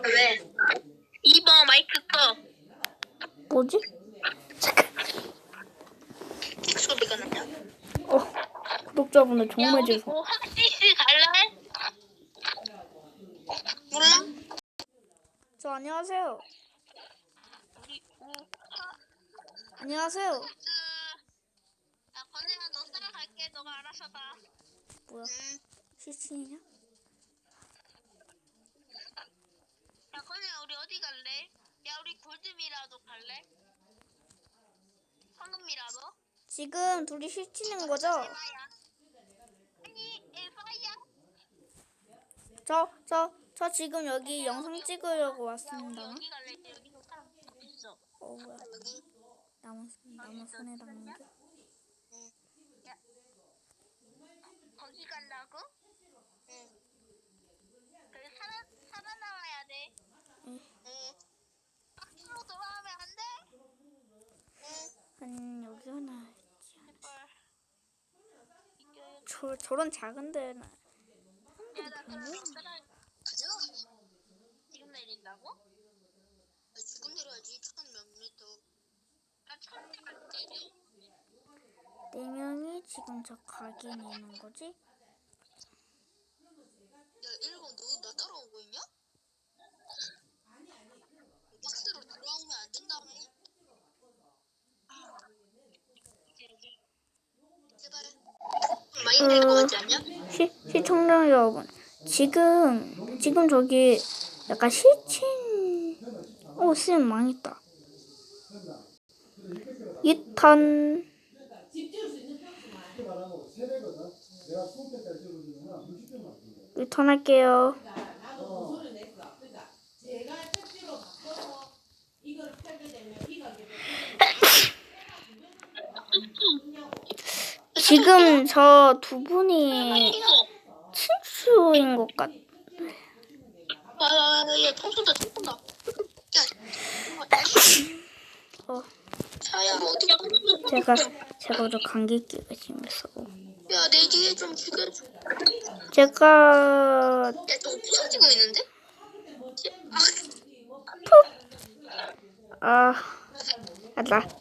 왜? 2번 마이크 꺼. 뭐지? 소리가 나냐? 구독자분들 정말 우리 죄송. 뭐 학시시 갈래? 몰라? 저 안녕하세요. 우리 안녕하세요. 야 건우야 너 따라갈게. 너가 알아서 가. 뭐야? 시친이냐? 야 건우야 우리 어디 갈래? 야 우리 골드미라도 갈래? 황금미라도? 지금 둘이 시치는 거죠? 에바야. 아니 에바야? 저 지금 여기 영상 찍으려고 왔습니다. 여기 갈래? 여기서 사람 있어. 뭐야? 나만 손에 닿는 게? 야 거기 간다고? 응. 그래 살아나와야 돼. 응. 밖으로 돌아오면 안 돼? 아니 여기 하나. 제발. 저런 작은 데는. 야, 나 가자. 지금 내린다고? 지금 내려야지. 1000몇 미터. 나 1000몇 내려. 4명이 지금 저 가게에 있는 거지? 야, 1번 너 나 따라오고 있냐? 박스로 돌아오면 안 된다며. 제발. 많이 될 것 같지 않냐? 시청자 여러분, 지금 저기 약간 쌤 망했다. 2탄. 2탄 할게요. 지금 저 두 분이 친추인 것 같아. 야, 통수다, 통수다. 야, 차야, 어디가? 제가 저 감기기가 심해서. 야, 내 뒤에 좀 죽여줘. 제가 야, 너 부서지고 있는데?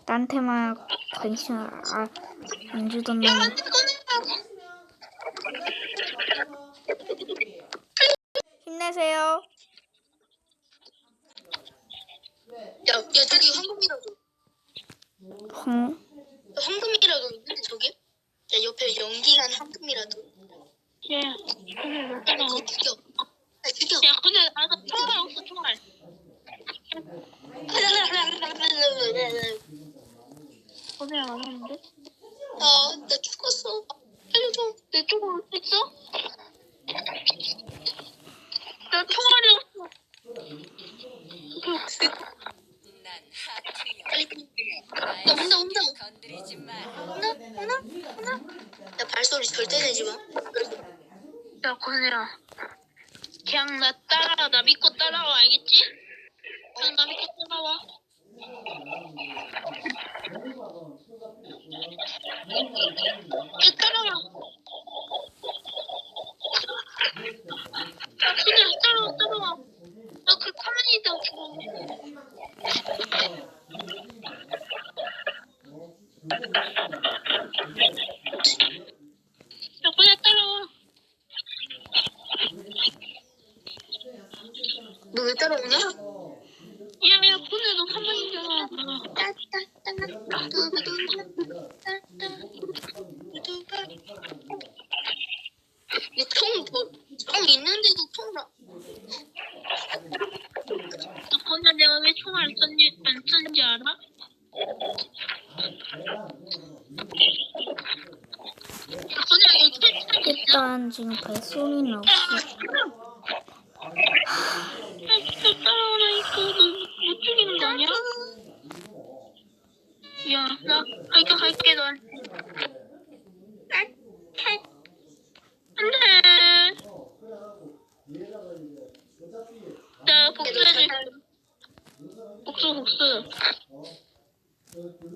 나한테만 관심 안 주던 야, 놈. 안 돼, 꺼내. 힘내세요. 야, 저기 황금이라도. 황금이라도 있는데, 저기? 야, 옆에 연기한 황금이라도. 야, 그거 죽여. 야, 죽여. 야, 근데 나도 총알 없어, 총알. 고생 안 하는데? 나 죽었어. 살려줘. 내 총알 어디 있어? 나 총알이 없어. 야, 온다. 온다. 야, 발소리 절대 내지 마. 야, 건우야. 그냥 나 믿고 따라와, 알겠지? 그냥 나 믿고 따라와. 따라와. 야, 그냥 따라와. 너 왜 따라오냐? 야, 그냥 너 한번이잖아. 총 있는데도 총을 그냥 내가 왜 총을 안 썼는지 알아? 야, 그냥 이거 탈출할 수 있어? 일단 지금 발소리는 없어. 따라오라니까 너못 죽이는 거 아니야? 야, 나 갈게 넌. 안돼. 나 복수해줄. 복수.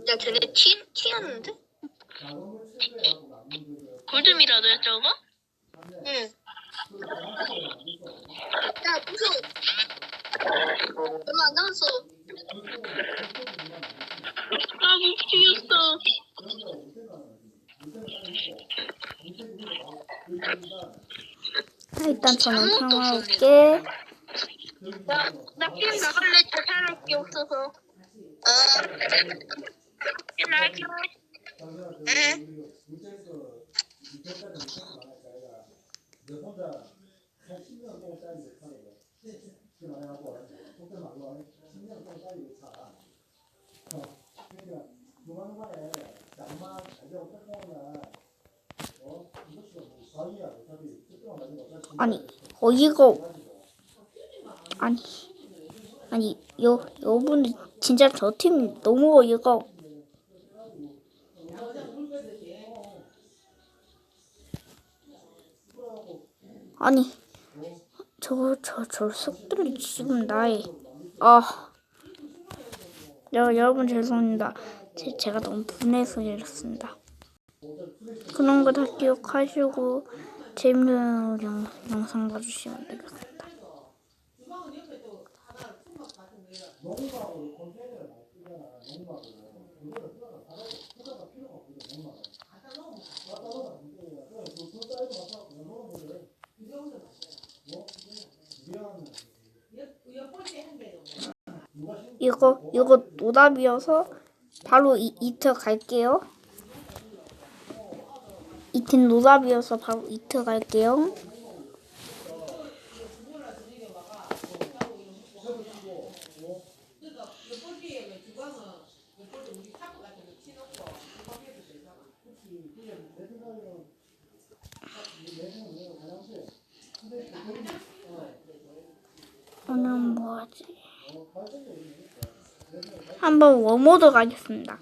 야, 쟤네 티였는데? 골드미라도야 저거? 응. 야, 복수. 얼마 안 남았어. 아, 못 죽였어. 일단 저는 평화롭게. 나 게임 나갈래. 자살할 게 없어서. 게임 나갈게. 응. 아니 어이가 아니 여러분 진짜 저 팀 너무 어이가 아니 저 속들이 지금 나의 여러분 죄송합니다. 제가 너무 분해서 이랬습니다. 그런 거 다 기억하시고 재밌는 영상 봐주시면 되겠습니다. 이거 노답이어서 바로 이트 갈게요. 이 팀 노답이어서 바로 이트 갈게요. 오늘 뭐하지? 한번 워모드 가겠습니다.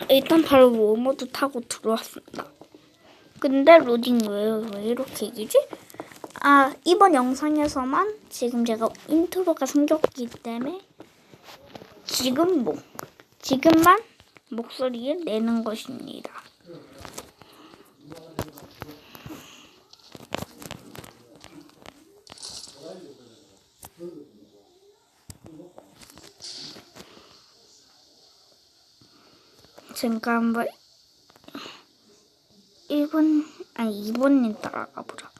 일단 바로 워모드 타고 들어왔습니다. 근데 로딩 왜 이렇게 이기지? 이번 영상에서만 지금 제가 인트로가 생겼기 때문에 지금만 목소리를 내는 것입니다. 잠깐 2번님 따라가 보자.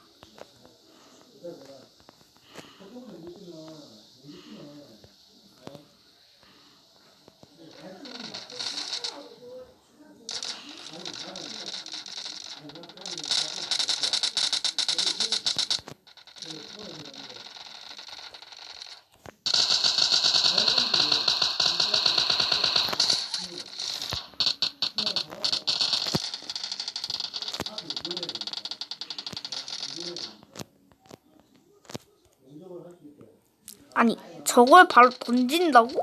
아니 저걸 바로 던진다고?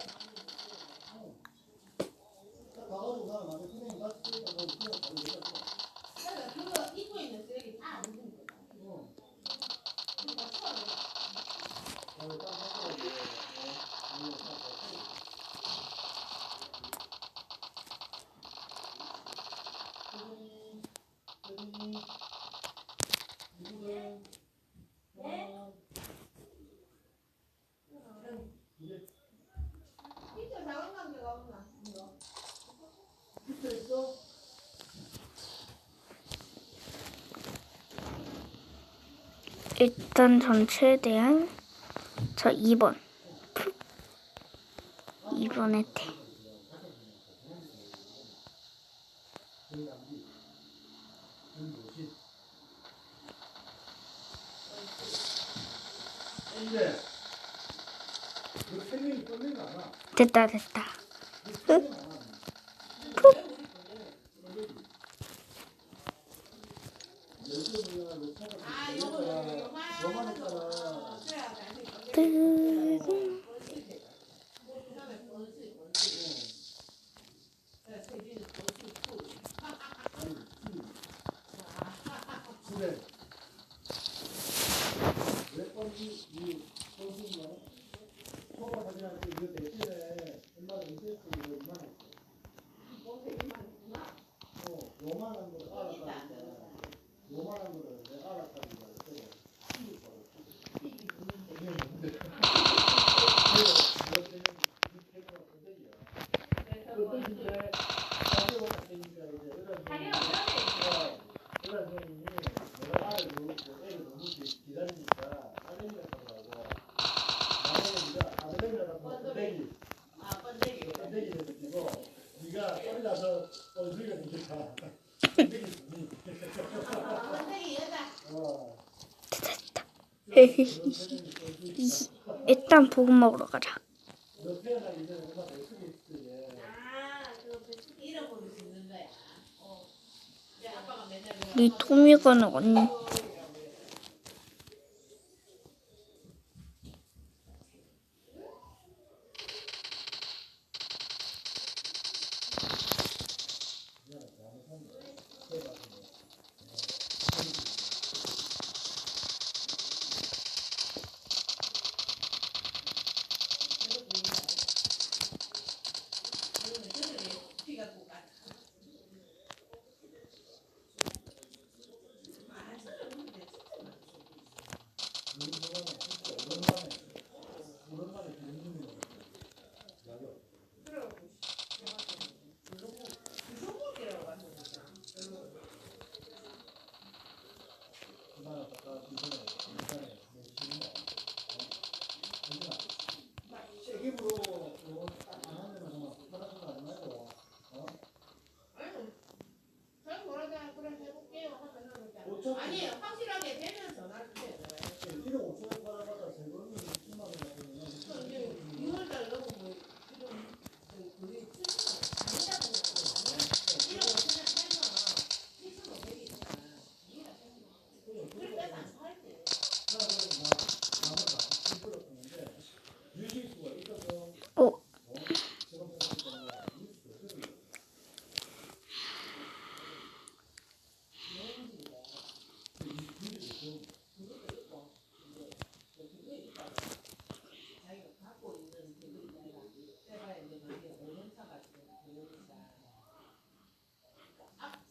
일단 전 최대한 저 2번 2번에 태. 됐다. 일단 보고 먹으러 가자. 이 토미건은 언니. 아니 확실하게 되면 전화를 주세요. 6월달 너무 뭐 지금 그게 어.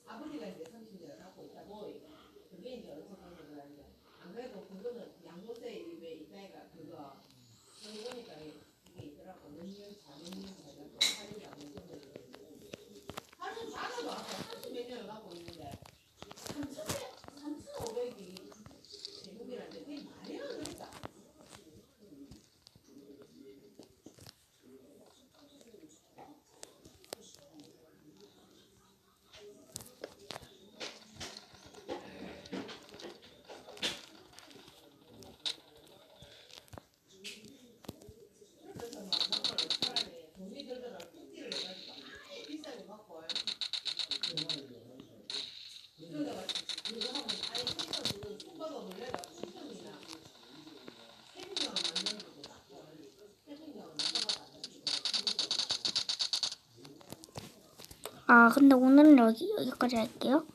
아버지가 이제 30년을 갖고 있다고 그게 이제 어떻게 되는 안 그래도 그거는 양도세입에 있다가 그거 여기 보니까 이게 있더라고 몇년 4년 가지고 할인이 안 되는 할인 받아도 아까 30몇 년을 갖고 있는데 3,500이 대금이라는데 그게 말이 안 된다. 아 근데 오늘은 여기까지 할게요.